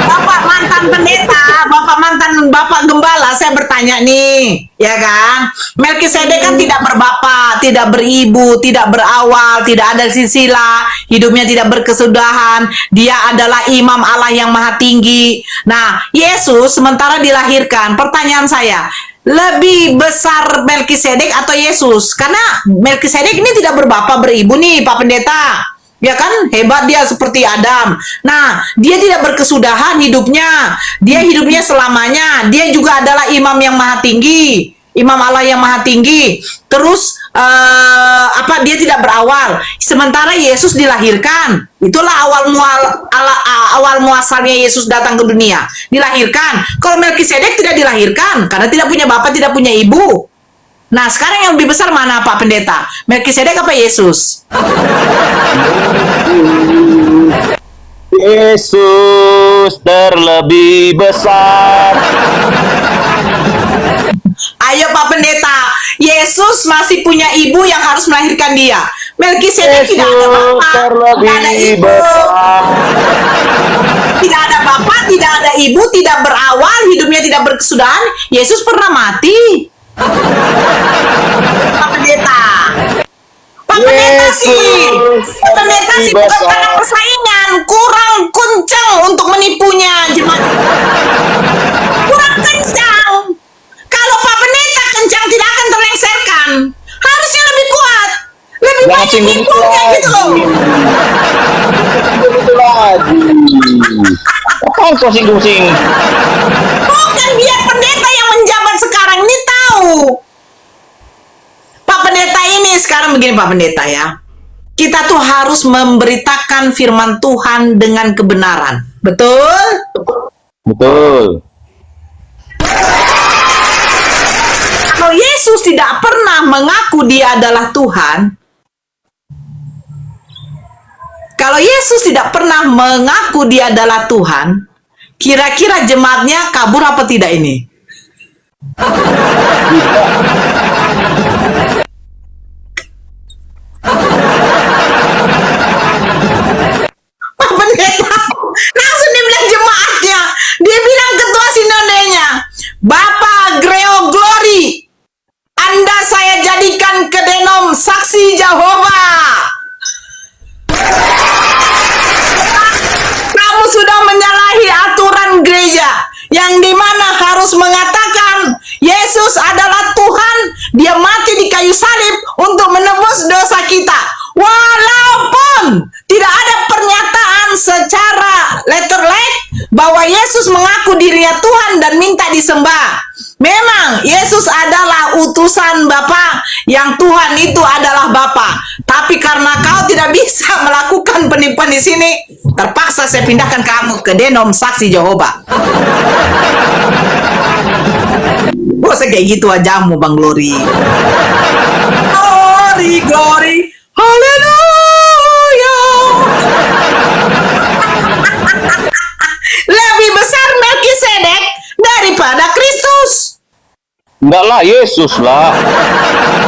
Bapak mantan pendeta, Bapak gembala, saya bertanya nih, ya kan? Melkisedek kan tidak berbapa, tidak beribu, tidak berawal, tidak ada silsilah, hidupnya tidak berkesudahan. Dia adalah imam Allah yang maha tinggi. Nah, Yesus sementara dilahirkan. Pertanyaan saya, lebih besar Melkisedek atau Yesus? Karena Melkisedek ini tidak berbapa beribu nih, Pak Pendeta. Ya kan, hebat dia seperti Adam. Nah, dia tidak berkesudahan hidupnya. Dia hidupnya selamanya. Dia juga adalah imam yang maha tinggi. Imam Allah yang maha tinggi. Terus dia tidak berawal. Sementara Yesus dilahirkan. Itulah awal muasalnya Yesus datang ke dunia. Dilahirkan. Kalau Melkisedek tidak dilahirkan karena tidak punya bapak, tidak punya ibu. Nah, sekarang yang lebih besar mana Pak Pendeta? Melkisedek apa Yesus? Yesus terlebih besar. punya ibu yang harus melahirkan dia. Melkisedek tidak ada bapak, tidak ada ibu. Tidak ada bapak, tidak ada ibu, tidak berawal, hidupnya tidak berkesudahan. Yesus pernah mati. Pak Pendeta. Pak Pendeta sih. Pak Pendeta sih bukan karena persaingan, kurang kencang untuk menipunya jemaat. Kurang kencang. Kalau Pak Pendeta kencang tidak akan terlengserkan. Harusnya lebih kuat. Lebih Jangan banyak singgung nipunya gitu loh. itu lagi. Apaan kau singgung-singgung? Bukan biar pendeta yang menjabat sekarang ini tahu. Pak Pendeta ini sekarang begini Pak Pendeta ya. Kita tuh harus memberitakan firman Tuhan dengan kebenaran. Betul? Betul. Kalau Yesus tidak pernah mengaku dia adalah Tuhan, kalau Yesus tidak pernah mengaku dia adalah Tuhan, kira-kira jemaatnya kabur apa tidak ini? Pak Pendeta langsung dia bilang jemaatnya, dia bilang ketua sinodenya, Bapak Greo Glory, Anda saya jadikan ke denom saksi Jehovah. Kamu sudah menyalahi aturan gereja yang dimana harus mengatakan Yesus adalah Tuhan, dia mati di kayu salib untuk menebus dosa kita. Walaupun tidak ada pernyataan secara letterlek bahwa Yesus mengaku dirinya Tuhan dan minta disembah. Memang Yesus adalah utusan Bapa, yang Tuhan itu adalah Bapa. Tapi karena kau tidak bisa melakukan penipuan di sini, terpaksa saya pindahkan kamu ke denom saksi Jehovah. Bosnya kayak gitu ajamu Bang Glory. Glory, glory, haleluya. Lebih besar Melkisedek daripada Kristus. Enggak lah, Yesus lah.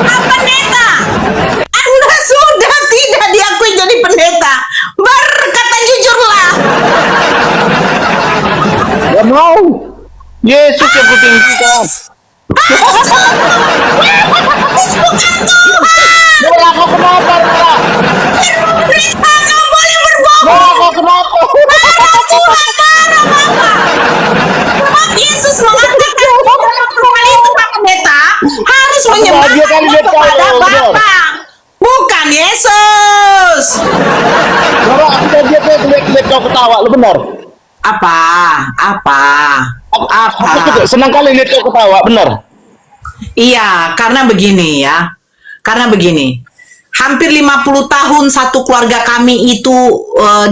Pak Pendeta, Anda sudah tidak diakui jadi pendeta. Berkata jujurlah. Gak mau. Yesus yang kutinggikan. Bola kau kenapa? Pendeta nggak boleh berbohong. Bola kau kenapa? Marah Tuhan, marah Bapak. Sebab Yesus mengatakan hal itu Pak Pendeta harus menyembah Dia kali dia tahu, kepada benar. Bapa, bukan Yesus. Kalau aku dia lihat kau ketawa, lu benar. Apa? Aku senang kali lihat kau ketawa, benar. Iya, karena begini ya. Karena begini. Hampir 50 tahun satu keluarga kami itu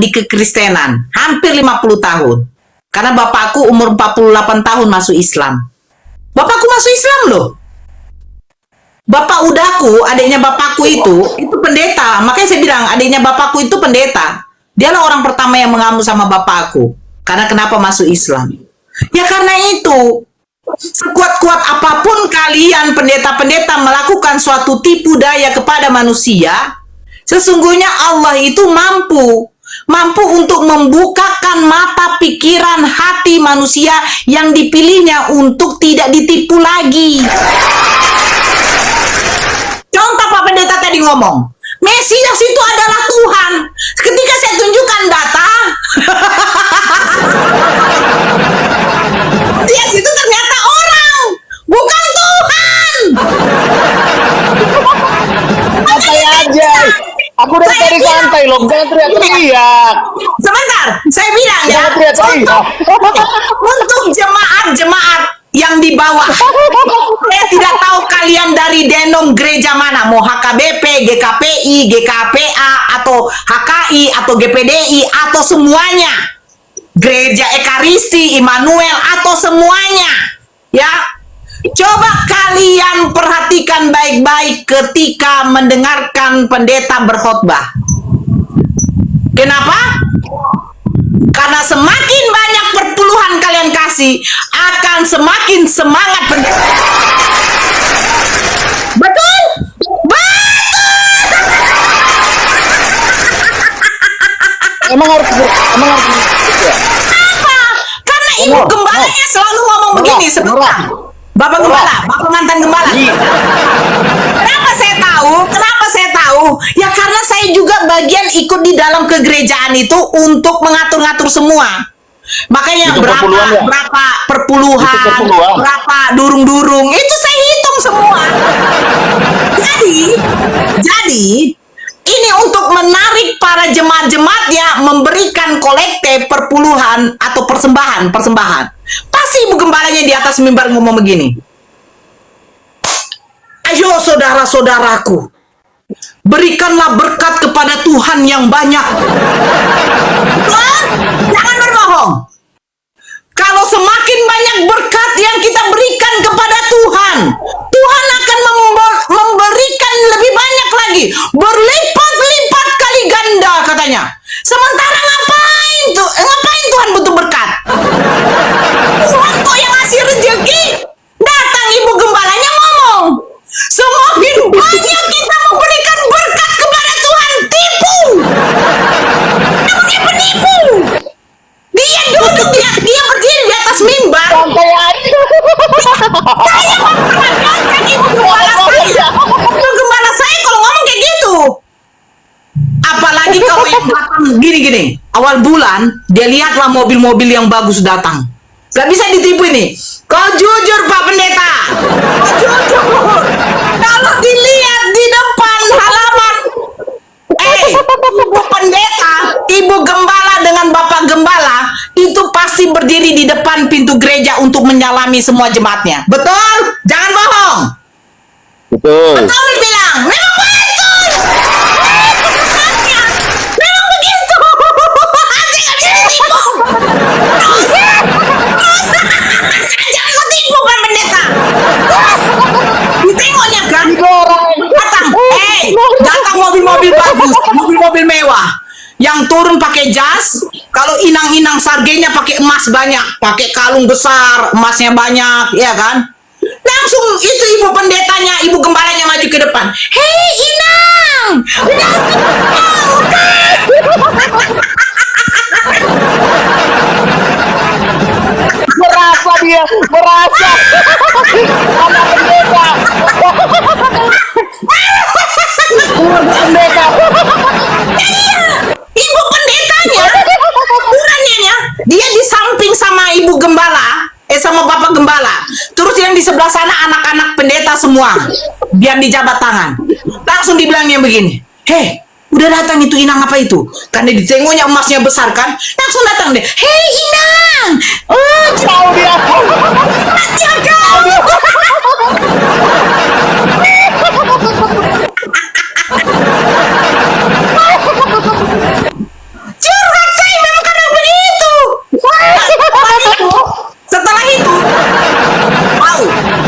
di kekristenan. Hampir 50 tahun. Karena bapakku umur 48 tahun masuk Islam. Bapakku masuk Islam loh. Bapak udaku, adiknya bapakku itu pendeta. Makanya saya bilang adiknya bapakku itu pendeta. Dialah orang pertama yang mengamu sama bapakku. Karena kenapa masuk Islam? Ya karena itu. Sekuat-kuat apapun kalian pendeta-pendeta melakukan suatu tipu daya kepada manusia, sesungguhnya Allah itu mampu untuk membukakan mata pikiran hati manusia yang dipilihnya untuk tidak ditipu lagi. Contoh Pak Pendeta tadi ngomong, Mesias itu adalah Tuhan. Ketika saya tunjukkan data, Mesias itu ternyata orang, bukan Tuhan. Santai aja. Aku dari tadi santai loh, jangan teriak-teriak. Sebentar, saya bilang ya, Jangan teriak-teriak. untuk jemaat-jemaat yang di bawah. Saya tidak tahu kalian dari denom gereja mana, mau HKBP, GKPI, GKPA, atau HKI, atau GPDI, atau semuanya. Gereja Ekaristi, Immanuel, atau semuanya. Ya, coba kalian perhatikan baik-baik ketika mendengarkan pendeta berkhotbah. Kenapa? Karena semakin banyak perpuluhan kalian kasih, akan semakin semangat pendeta. Betul? Apa? Karena ibu gembalanya selalu ngomong begini sebentar. Bapak gembala, bapak mantan gembala. Kenapa saya tahu? Kenapa saya tahu? Ya karena saya juga bagian ikut di dalam kegerejaan itu untuk mengatur-ngatur semua. Makanya Itu perpuluhan ya? berapa Itu perpuluhan, perpuluhan. berapa durung-durung, itu saya hitung semua. Jadi ini untuk menarik para jemaat-jemaat yang memberikan kolekte perpuluhan atau persembahan. Pasti ibu gembalanya di atas mimbar ngomong begini. Ayo saudara-saudaraku, berikanlah berkat kepada Tuhan yang banyak. Tuhan, jangan berbohong. Kalau semakin banyak berkat yang kita berikan kepada Tuhan, Tuhan akan memberikan lebih banyak lagi, berlipat-lipat kali ganda katanya. Sementara ngapain Tuhan butuh berkat? Tuhan kok yang ngasih rezeki? Datang ibu gembalanya ngomong, semakin banyak kita memberikan berkat kepada Tuhan, tipu. Namanya penipu. Dia duduk, dia berdiri di atas mimbar. Saya memperagakan ibu gembala saya. Ibu gembala saya kalau ngomong kayak gitu. Apalagi kalau yang datang gini-gini. Awal bulan, dia lihatlah mobil-mobil yang bagus datang. Gak bisa ditipu ini. Kau jujur Pak Pendeta. Kau jujur. Kalau dilihat di depan halaman, Ibu Pendeta, Ibu Gembala dengan Bapak Gembala itu pasti berdiri di depan pintu gereja untuk menyalami semua jemaatnya. Betul? Jangan bohong. Betul. Betul bilang. Memang betul. Memang begitu. Saya nggak bisa tipu. Terus. Jangan kau tipu Pak Pendeta. Ditengoknya kan? Datang mobil-mobil bagus, mobil-mobil mewah. Yang turun pakai jas, kalau inang-inang sargenya pakai emas banyak, pakai kalung besar, emasnya banyak, ya kan? Langsung itu ibu pendetanya, ibu gembalanya maju ke depan. Hei Inang, Merasa dia, merasa. Anak pendeta. Pendeta. Ibu pendetanya, burannya dia di samping sama ibu gembala, sama bapak gembala. Terus yang di sebelah sana anak-anak pendeta semua, biar dijabat tangan. Langsung dibilangnya begini, hei, udah datang itu Inang apa itu? Karena ditengoknya emasnya besar kan, langsung datang deh. Hei Inang, Tahu dia. jaga. Curhat saya memang kadang begitu. Setelah itu,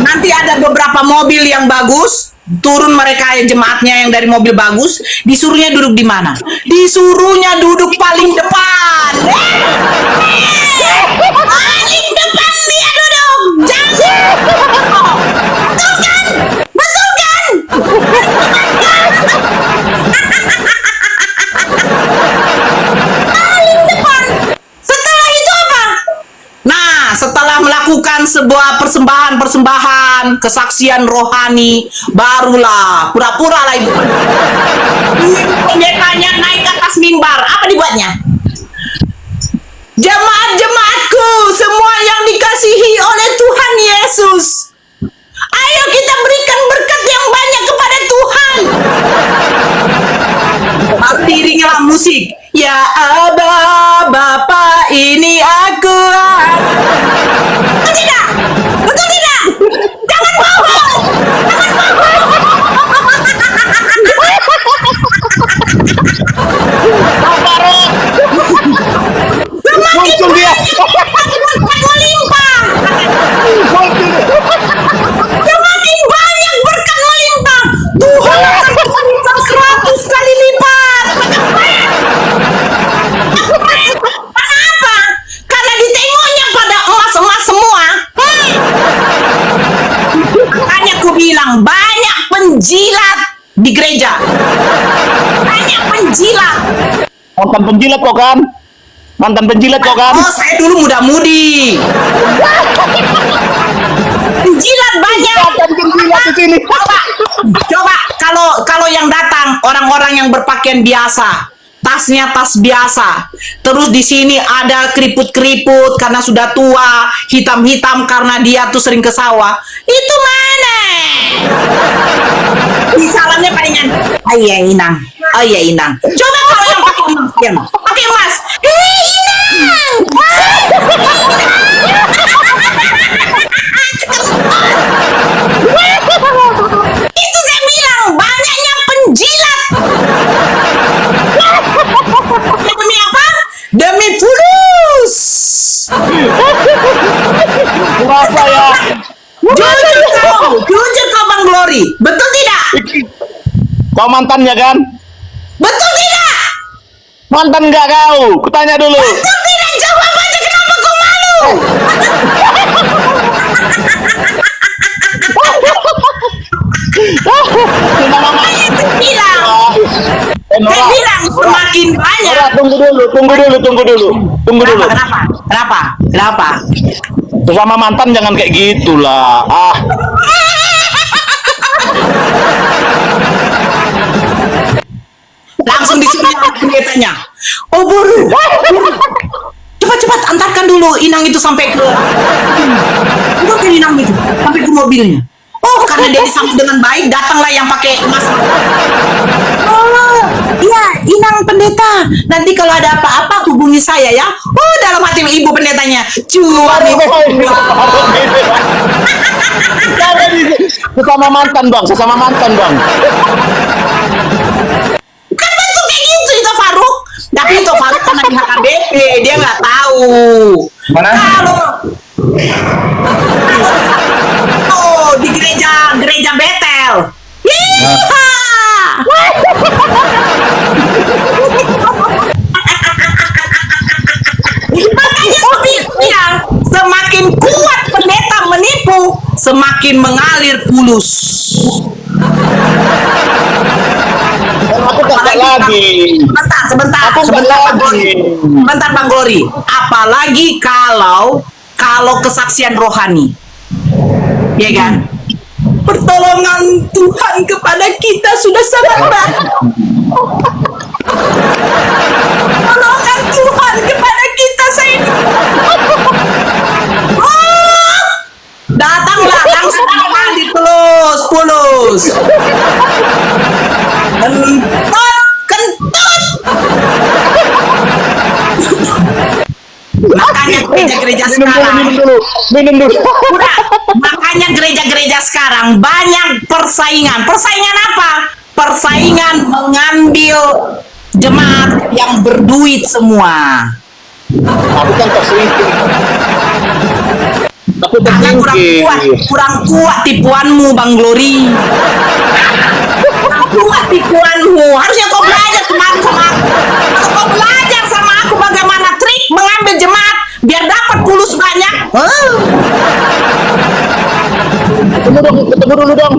nanti ada beberapa mobil yang bagus. Turun mereka yang jemaatnya yang dari mobil bagus, disuruhnya duduk di mana? Disuruhnya duduk paling depan. Paling depan dia duduk. Jangan. Betul kan? Betul kan? Paling depan. Setelah itu apa? Nah, setelah melakukan sebuah persembahan, kesaksian rohani, barulah pura-pura lah ibu pendetanya naik ke atas mimbar. Apa dibuatnya? Jemaat-jemaatku, semua yang dikasihi oleh Tuhan Yesus, ayo kita berikan berkat yang banyak kepada Tuhan. Baru diiringilah musik. Ya Aba, Bapa, ini aku. Betul tidak? Betul tidak? Jangan bohong. Jangan Muncul dia. berkat melimpah. Semakin banyak berkat melimpah, Tuhan akan memberikan 100 kali lipat. Kenapa? Karena ditengoknya pada emas-emas semua. Makanya aku bilang banyak penjilat di gereja. Banyak penjilat. Nonton penjilat kok kan? Mantan penjilat kau kan? Oh, saya dulu muda-mudi. Penjilat banyak. Mantan penjilat di sini. Coba kalau yang datang orang-orang yang berpakaian biasa, tasnya tas biasa. Terus di sini ada keriput-keriput karena sudah tua, hitam-hitam karena dia tuh sering ke sawah. Itu mana? Di salamnya palingan, oh iya Inang, oh iya Inang. Coba kalau yang pakai emas, pakai emas, hei Inang. Itu saya bilang banyaknya penjilat. Demi apa? Demi fulus. Berasa ya. Jujur kau Bang Glory, betul tidak? Kau mantannya kan? Betul tidak? Mantan enggak kau? Kutanya dulu. Betul tidak? Jawab aja, kenapa kau malu? Saya bilang semakin banyak. Nora, tunggu dulu. Kenapa? Sesama mantan jangan kayak gitulah. Langsung disuruh pendetanya. Oh buru. Cepat antarkan dulu Inang itu sampai ke. Antarkan Inang itu sampai ke mobilnya. Oh, karena dia disambut dengan baik, datanglah yang pakai emas. Oh, iya, Inang pendeta. Nanti kalau ada apa-apa hubungi saya ya. Oh, dalam hati ibu pendetanya. Cuan ibu. Sesama mantan bang. Kan betul kayak gitu itu Faruk. Tapi itu Faruk karena di HKBP, dia nggak tahu. Mana? Oh, di gereja Betel. Yeeha! Makanya saya bilang, semakin kuat pendeta menipu, semakin mengalir fulus. Aku tak lagi. Sebentar Bang Glory. Sebentar Bang Glory. Apalagi kalau kesaksian rohani. Ya kan? Pertolongan Tuhan kepada kita sudah sangat baik. Pertolongan Tuhan kepada kita saya. Oh, datanglah langsung mengalir fulus. Kentut. Makanya gereja-gereja sekarang Minum dulu. udah, makanya gereja-gereja sekarang banyak persaingan. Persaingan apa? Persaingan mengambil jemaat yang berduit semua. Aku kan tersingkir. Karena kurang kuat tipuanmu Bang Glory. Kurang kuat tipuanmu. Harusnya kau belajar kemarin sama aku. Kau belajar sama aku bagaimana trik mengambil jemaat biar dapat fulus banyak. Ketemu dulu dong.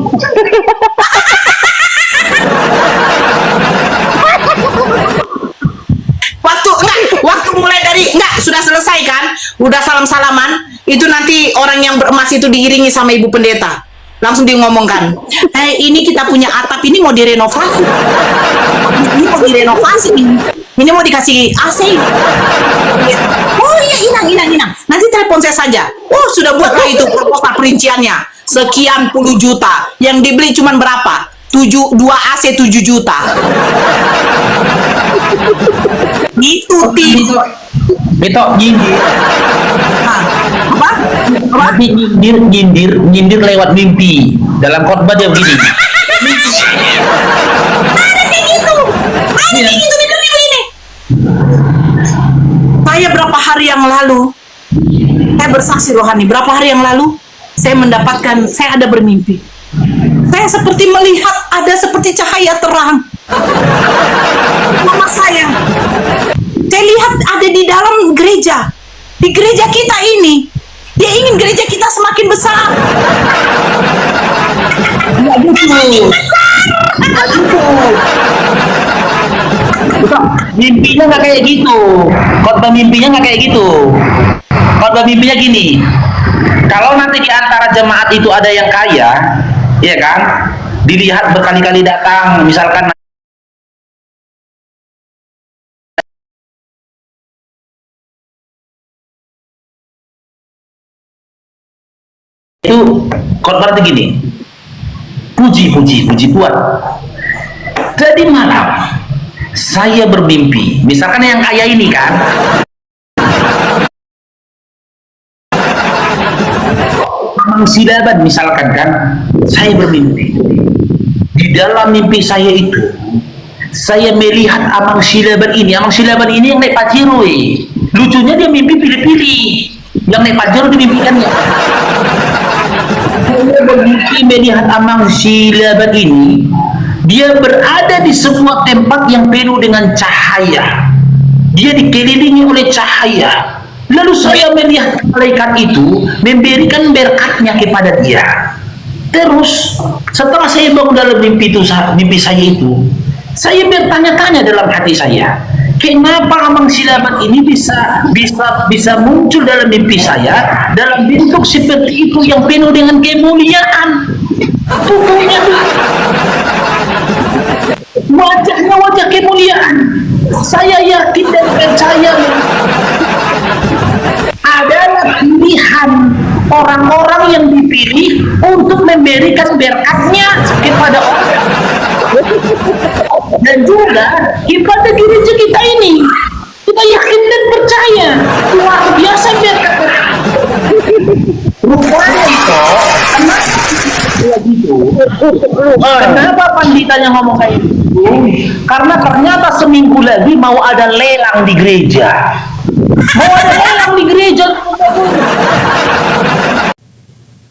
Waktu mulai dari sudah selesai kan, udah salam-salaman, itu nanti orang yang beremas itu diiringi sama ibu pendeta. Langsung dia ngomongkan, ini kita punya atap ini mau direnovasi. Ini mau direnovasi ini mau dikasih AC. Oh iya Inang. Nanti telepon saya saja. Oh sudah buatlah itu proposal perinciannya. Sekian puluh juta. Yang dibeli cuman berapa? 2 AC 7 juta. Itu tim. Betok nyindir. Apa? Tapi nyindir lewat mimpi. Dalam khotbah dia begini. Ada kayak gitu di dunia ini. Saya berapa hari yang lalu, saya bersaksi rohani. Berapa hari yang lalu, saya ada bermimpi. Saya seperti melihat ada seperti cahaya terang. Mama saya lihat ada di dalam gereja. Di gereja kita ini, dia ingin gereja kita semakin besar. Semakin besar. Mimpinya nggak kayak gitu. Khotbah mimpinya nggak kayak gitu. Khotbah mimpinya gini. Kalau nanti di antara jemaat itu ada yang kaya, ya kan? Dilihat berkali-kali datang, misalkan itu khotbah itu gini. Puji buat. Tadi malam saya bermimpi, misalkan yang kaya ini kan, Amang Silaban misalkan kan, saya bermimpi. Di dalam mimpi saya itu, saya melihat Amang Silaban ini. Amang Silaban ini yang naik Pajero. Lucunya dia mimpi pilih-pilih. Yang naik Pajero dimimpikannya. Saya bermimpi melihat Amang Silaban ini. Dia berada di sebuah tempat yang penuh dengan cahaya. Dia dikelilingi oleh cahaya. Lalu saya melihat malaikat itu memberikan berkatnya kepada dia. Terus setelah saya bangun dalam mimpi saya itu, saya bertanya-tanya dalam hati saya, kenapa Amang Silaban ini bisa muncul dalam mimpi saya dalam bentuk seperti itu yang penuh dengan kemuliaan. Tubuhnya tuh wajahnya wajah kemuliaan. Saya yakin dan percaya adalah pilihan orang-orang yang dipilih untuk memberikan berkatnya kepada orang dan juga kepada gereja kita ini. Kita yakin dan percaya luar biasa berkat. Rupanya itu kenapa panditanya ngomong kayak gitu? Karena ternyata seminggu lagi mau ada lelang di gereja. Mau ada lelang di gereja.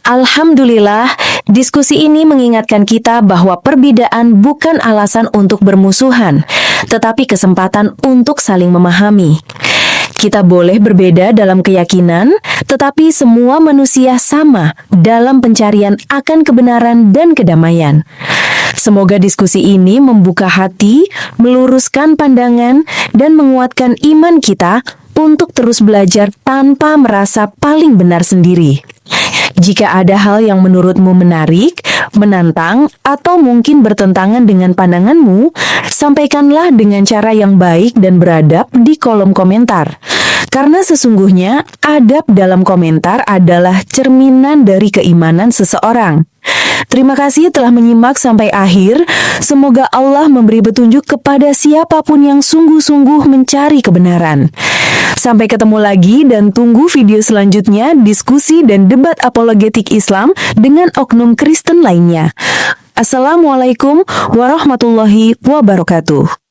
Alhamdulillah, diskusi ini mengingatkan kita bahwa perbedaan bukan alasan untuk bermusuhan, tetapi kesempatan untuk saling memahami. Kita boleh berbeda dalam keyakinan, tetapi semua manusia sama dalam pencarian akan kebenaran dan kedamaian. Semoga diskusi ini membuka hati, meluruskan pandangan, dan menguatkan iman kita untuk terus belajar tanpa merasa paling benar sendiri. Jika ada hal yang menurutmu menarik, menantang, atau mungkin bertentangan dengan pandanganmu, sampaikanlah dengan cara yang baik dan beradab di kolom komentar. Karena sesungguhnya, adab dalam komentar adalah cerminan dari keimanan seseorang. Terima kasih telah menyimak sampai akhir. Semoga Allah memberi petunjuk kepada siapapun yang sungguh-sungguh mencari kebenaran. Sampai ketemu lagi dan tunggu video selanjutnya diskusi dan debat apologetik Islam dengan oknum Kristen lainnya. Assalamualaikum warahmatullahi wabarakatuh.